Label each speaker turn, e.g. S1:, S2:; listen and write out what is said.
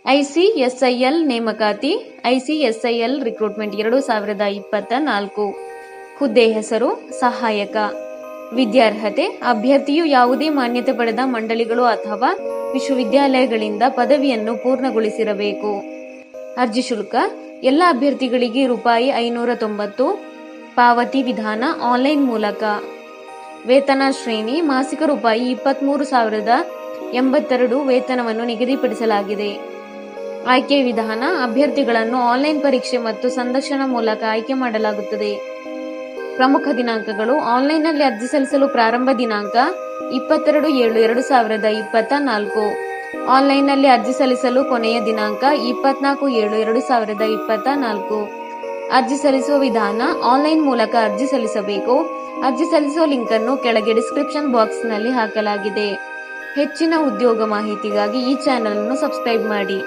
S1: ICSIL ನೇಮಕಾತಿ. ICSIL recruitment 2024. ಹುದ್ದೆ ಹೆಸರು ಸಹಾಯಕ. ವಿದ್ಯಾರ್ಹತೆ: ಅಭ್ಯರ್ಥಿಯು ಯಾವುದೇ ಮಾನ್ಯತೆ ಪಡೆದ ಮಂಡಳಿಗಳು ಅಥವಾ ವಿಶ್ವವಿದ್ಯಾಲಯಗಳಿಂದ ಪದವಿಯನ್ನು ಪೂರ್ಣಗೊಳಿಸಿರಬೇಕು. ಅರ್ಜಿ ಶುಲ್ಕ: ಎಲ್ಲ ಅಭ್ಯರ್ಥಿಗಳಿಗೆ ₹590. ಪಾವತಿ ವಿಧಾನ ಆನ್ಲೈನ್ ಮೂಲಕ. ವೇತನ ಶ್ರೇಣಿ: ಮಾಸಿಕ ₹23,082 ವೇತನವನ್ನು ನಿಗದಿಪಡಿಸಲಾಗಿದೆ. ಆಯ್ಕೆ ವಿಧಾನ: ಅಭ್ಯರ್ಥಿಗಳನ್ನು ಆನ್ಲೈನ್ ಪರೀಕ್ಷೆ ಮತ್ತು ಸಂದರ್ಶನ ಮೂಲಕ ಆಯ್ಕೆ ಮಾಡಲಾಗುತ್ತದೆ. ಪ್ರಮುಖ ದಿನಾಂಕಗಳು: ಆನ್ಲೈನ್ನಲ್ಲಿ ಅರ್ಜಿ ಸಲ್ಲಿಸಲು ಪ್ರಾರಂಭ ದಿನಾಂಕ 22/7/2024. ಆನ್ಲೈನ್ನಲ್ಲಿ ಅರ್ಜಿ ಸಲ್ಲಿಸಲು ಕೊನೆಯ ದಿನಾಂಕ 24/7/2024. ಅರ್ಜಿ ಸಲ್ಲಿಸುವ ವಿಧಾನ: ಆನ್ಲೈನ್ ಮೂಲಕ ಅರ್ಜಿ ಸಲ್ಲಿಸಬೇಕು. ಅರ್ಜಿ ಸಲ್ಲಿಸುವ ಲಿಂಕ್ ಅನ್ನು ಕೆಳಗೆ ಡಿಸ್ಕ್ರಿಪ್ಷನ್ ಬಾಕ್ಸ್ನಲ್ಲಿ ಹಾಕಲಾಗಿದೆ. ಹೆಚ್ಚಿನ ಉದ್ಯೋಗ ಮಾಹಿತಿಗಾಗಿ ಈ ಚಾನೆಲ್ ಅನ್ನು ಸಬ್ಸ್ಕ್ರೈಬ್ ಮಾಡಿ.